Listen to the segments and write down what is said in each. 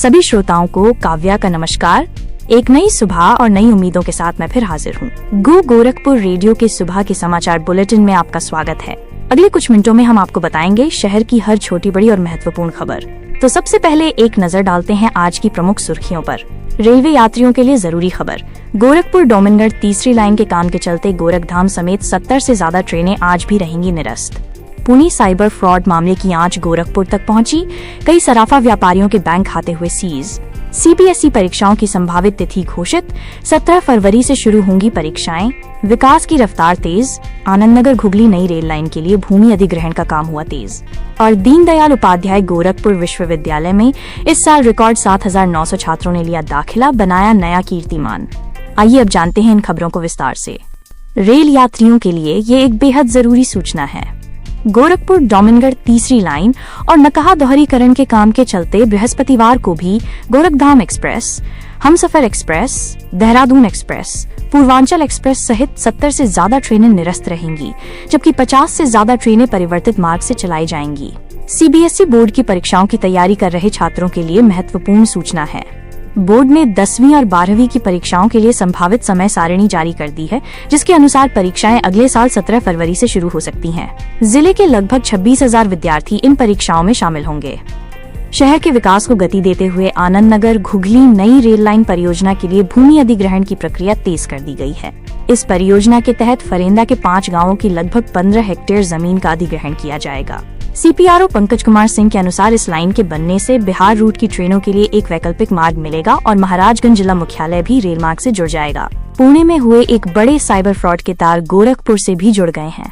सभी श्रोताओं को काव्या का नमस्कार। एक नई सुबह और नई उम्मीदों के साथ मैं फिर हाजिर हूँ। गोरखपुर रेडियो के सुबह के समाचार बुलेटिन में आपका स्वागत है। अगले कुछ मिनटों में हम आपको बताएंगे शहर की हर छोटी बड़ी और महत्वपूर्ण खबर। तो सबसे पहले एक नजर डालते हैं आज की प्रमुख सुर्खियों पर। रेलवे यात्रियों के लिए जरूरी खबर। गोरखपुर डोमिनगढ़ तीसरी लाइन के काम के चलते गोरखधाम समेत 70 से ज्यादा ट्रेनें आज भी रहेंगी निरस्त। पुणे साइबर फ्रॉड मामले की आंच गोरखपुर तक पहुंची। कई सराफा व्यापारियों के बैंक खाते हुए सीज। सीबीएसई परीक्षाओं की संभावित तिथि घोषित। 17 फरवरी से शुरू होंगी परीक्षाएं। विकास की रफ्तार तेज। आनंदनगर घुगली नई रेल लाइन के लिए भूमि अधिग्रहण का काम हुआ तेज। और दीनदयाल उपाध्याय गोरखपुर विश्वविद्यालय में इस साल रिकॉर्ड 7,900 छात्रों ने लिया दाखिला, बनाया नया कीर्तिमान। आइए अब जानते हैं इन खबरों को विस्तार से। रेल यात्रियों के लिए ये एक बेहद जरूरी सूचना है। गोरखपुर डोमिनगढ़ तीसरी लाइन और नकहा दोहरीकरण के काम के चलते बृहस्पतिवार को भी Gorakhdham express, Humsafar express, Dehradun express, Purvanchal express सहित 70 से ज्यादा ट्रेनें निरस्त रहेंगी, जबकि 50 से ज्यादा ट्रेनें परिवर्तित मार्ग से चलाई जाएंगी। सीबीएसई बोर्ड की परीक्षाओं की तैयारी कर रहे छात्रों के लिए महत्वपूर्ण सूचना है। बोर्ड ने 10वीं और 12वीं की परीक्षाओं के लिए संभावित समय सारिणी जारी कर दी है, जिसके अनुसार परीक्षाएं अगले साल 17 फरवरी से शुरू हो सकती हैं। जिले के लगभग 26,000 विद्यार्थी इन परीक्षाओं में शामिल होंगे। शहर के विकास को गति देते हुए आनंदनगर घुगली नई रेल लाइन परियोजना के लिए भूमि अधिग्रहण की प्रक्रिया तेज कर दी गई है। इस परियोजना के तहत फरेंदा के 5 गाँवों की लगभग 15 हेक्टेयर जमीन का अधिग्रहण किया जाएगा। सीपीआरओ पंकज कुमार सिंह के अनुसार इस लाइन के बनने से बिहार रूट की ट्रेनों के लिए एक वैकल्पिक मार्ग मिलेगा और महाराजगंज जिला मुख्यालय भी रेल मार्ग से जुड़ जाएगा। पुणे में हुए एक बड़े साइबर फ्रॉड के तार गोरखपुर से भी जुड़ गए हैं।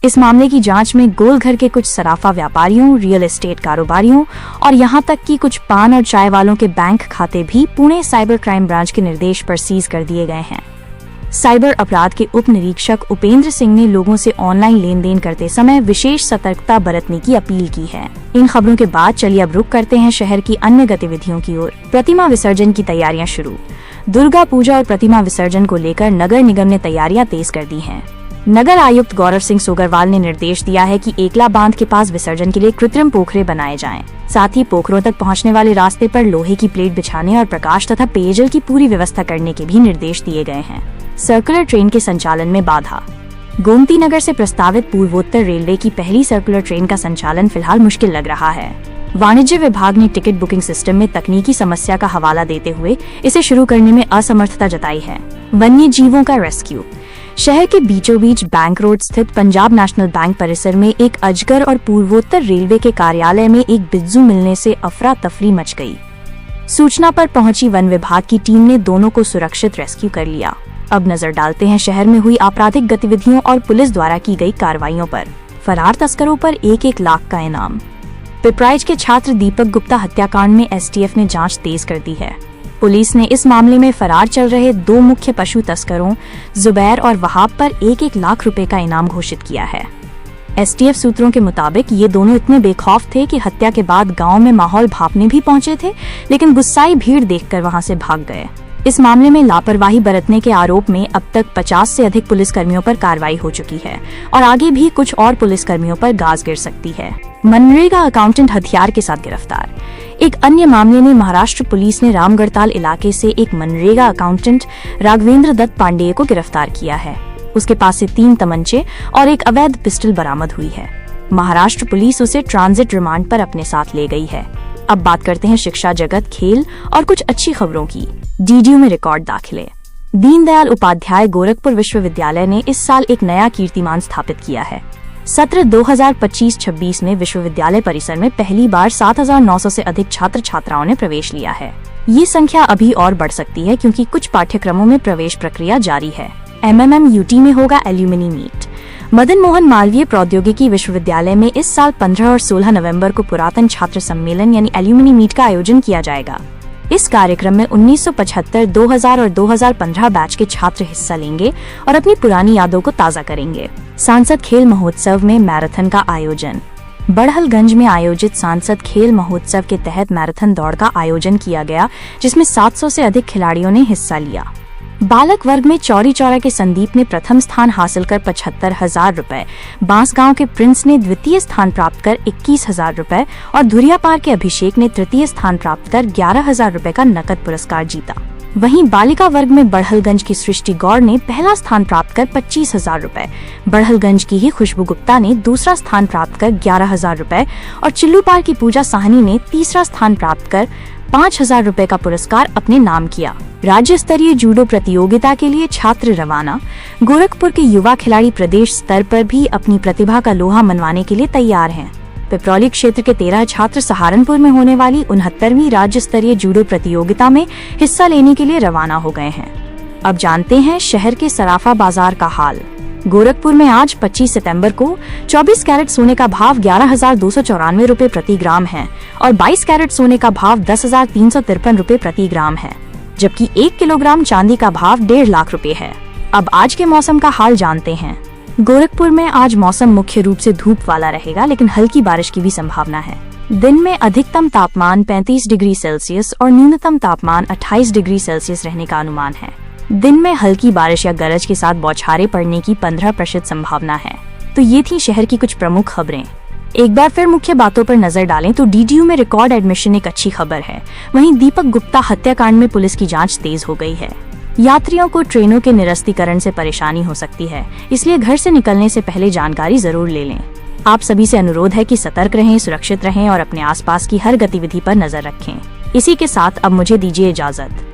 इस मामले की जांच में गोलघर के कुछ सराफा व्यापारियों, रियल एस्टेट कारोबारियों और यहां तक कि कुछ पान और चाय वालों के बैंक खाते भी पुणे साइबर क्राइम ब्रांच के निर्देश पर सीज कर दिए गए हैं। साइबर अपराध के उप निरीक्षक उपेंद्र सिंह ने लोगों से ऑनलाइन लेन देन करते समय विशेष सतर्कता बरतने की अपील की है। इन खबरों के बाद चलिए अब रुक करते हैं शहर की अन्य गतिविधियों की ओर। प्रतिमा विसर्जन की तैयारियां शुरू। दुर्गा पूजा और प्रतिमा विसर्जन को लेकर नगर निगम ने तैयारियां तेज कर दी हैं। नगर आयुक्त गौरव सिंह सोगरवाल ने निर्देश दिया है कि एकला बांध के पास विसर्जन के लिए कृत्रिम पोखरे बनाए जाएं। साथ ही पोखरों तक पहुंचने वाले रास्ते पर लोहे की प्लेट बिछाने और प्रकाश तथा पेयजल की पूरी व्यवस्था करने के भी निर्देश दिए गए हैं। सर्कुलर ट्रेन के संचालन में बाधा। गोमती नगर से प्रस्तावित पूर्वोत्तर रेलवे की पहली सर्कुलर ट्रेन का संचालन फिलहाल मुश्किल लग रहा है। वाणिज्य विभाग ने टिकट बुकिंग सिस्टम में तकनीकी समस्या का हवाला देते हुए इसे शुरू करने में असमर्थता जताई है। वन्य जीवों का रेस्क्यू। शहर के बीचों बीच बैंक रोड स्थित पंजाब नेशनल बैंक परिसर में एक अजगर और पूर्वोत्तर रेलवे के कार्यालय में एक बिज्जू मिलने से अफरा तफरी मच गई। सूचना पर पहुंची वन विभाग की टीम ने दोनों को सुरक्षित रेस्क्यू कर लिया। अब नजर डालते हैं शहर में हुई आपराधिक गतिविधियों और पुलिस द्वारा की गई कार्रवाइयों पर। फरार तस्करों पर 1-1 लाख का इनाम। पिपराइच के छात्र दीपक गुप्ता हत्याकांड में एसटीएफ ने जांच तेज कर दी है। पुलिस ने इस मामले में फरार चल रहे 2 मुख्य पशु तस्करों जुबैर और वहाब पर 1-1 लाख रुपए का इनाम घोषित किया है। एसटीएफ सूत्रों के मुताबिक ये दोनों इतने बेखौफ थे कि हत्या के बाद गांव में माहौल भांपने भी पहुंचे थे, लेकिन गुस्साई भीड़ देखकर वहां से भाग गए। इस मामले में लापरवाही बरतने के आरोप में अब तक 50 से अधिक पुलिसकर्मियों पर कार्रवाई हो चुकी है और आगे भी कुछ और पुलिसकर्मियों पर गाज गिर सकती है। मनरेगा अकाउंटेंट हथियार के साथ गिरफ्तार। एक अन्य मामले में महाराष्ट्र पुलिस ने रामगढ़ताल इलाके से एक मनरेगा अकाउंटेंट राघवेंद्र दत्त पांडेय को गिरफ्तार किया है। उसके पास से 3 तमंचे और एक अवैध पिस्टल बरामद हुई है। महाराष्ट्र पुलिस उसे ट्रांजिट रिमांड पर अपने साथ ले गई है। अब बात करते हैं शिक्षा जगत, खेल और कुछ अच्छी खबरों की। डीडीयू में रिकॉर्ड दाखिले। दीनदयाल उपाध्याय गोरखपुर विश्वविद्यालय ने इस साल एक नया कीर्तिमान स्थापित किया है। सत्र 2025-26 में विश्वविद्यालय परिसर में पहली बार 7,900 से अधिक छात्र छात्राओं ने प्रवेश लिया है। ये संख्या अभी और बढ़ सकती है क्योंकि कुछ पाठ्यक्रमों में प्रवेश प्रक्रिया जारी है। MMMUT में होगा एल्यूमिनी मीट। मदन मोहन मालवीय प्रौद्योगिकी विश्वविद्यालय में इस साल 15 और 16 नवंबर को पुरातन छात्र सम्मेलन यानी एल्यूमिनी मीट का आयोजन किया जाएगा। इस कार्यक्रम में 1975, 2000 और 2015 बैच के छात्र हिस्सा लेंगे और अपनी पुरानी यादों को ताज़ा करेंगे। सांसद खेल महोत्सव में मैराथन का आयोजन। बड़हलगंज में आयोजित सांसद खेल महोत्सव के तहत मैराथन दौड़ का आयोजन किया गया, जिसमें 700 से अधिक खिलाड़ियों ने हिस्सा लिया। बालक वर्ग में चौरी चौरा के संदीप ने प्रथम स्थान हासिल कर 75,000 रुपए, बांसगांव के प्रिंस ने द्वितीय स्थान प्राप्त कर 21,000 रुपए और धुरियापार के अभिषेक ने तृतीय स्थान प्राप्त कर 11,000 रुपए का नकद पुरस्कार जीता। वहीं बालिका वर्ग में बड़हलगंज की सृष्टि गौड़ ने पहला स्थान प्राप्त कर 25,000 रुपए, बड़हलगंज की ही खुशबू गुप्ता ने दूसरा स्थान प्राप्त कर 11,000 रुपए और चिल्लूपार की पूजा साहनी ने तीसरा स्थान प्राप्त कर 5,000 रुपए का पुरस्कार अपने नाम किया। राज्य स्तरीय जूडो प्रतियोगिता के लिए छात्र रवाना। गोरखपुर के युवा खिलाड़ी प्रदेश स्तर पर भी अपनी प्रतिभा का लोहा मनवाने के लिए तैयार हैं। पिपरौली क्षेत्र के 13 छात्र सहारनपुर में होने वाली 69वीं राज्य स्तरीय जूडो प्रतियोगिता में हिस्सा लेने के लिए रवाना हो गए हैं। अब जानते हैं शहर के सराफा बाजार का हाल। गोरखपुर में आज 25 सितंबर को 24 कैरेट सोने का भाव 11,294 रुपए प्रति ग्राम है और 22 कैरेट सोने का भाव 10,353 रुपए प्रति ग्राम है, जबकि 1 किलोग्राम चांदी का भाव 1.5 लाख रुपए है। अब आज के मौसम का हाल जानते हैं। गोरखपुर में आज मौसम मुख्य रूप से धूप वाला रहेगा, लेकिन हल्की बारिश की भी संभावना है। दिन में अधिकतम तापमान 35 डिग्री सेल्सियस और न्यूनतम तापमान 28 डिग्री सेल्सियस रहने का अनुमान है। दिन में हल्की बारिश या गरज के साथ बौछारें पड़ने की 15% संभावना है। तो ये थी शहर की कुछ प्रमुख खबरें। एक बार फिर मुख्य बातों पर नजर डालें तो डीडीयू में रिकॉर्ड एडमिशन एक अच्छी खबर है। वहीं दीपक गुप्ता हत्याकांड में पुलिस की जांच तेज हो गई है। यात्रियों को ट्रेनों के निरस्तीकरण से परेशानी हो सकती है, इसलिए घर से निकलने से पहले जानकारी जरूर ले लें। आप सभी से अनुरोध है कि सतर्क रहें, सुरक्षित रहें और अपने आसपास की हर गतिविधि पर नजर रखें। इसी के साथ अब मुझे दीजिए इजाजत।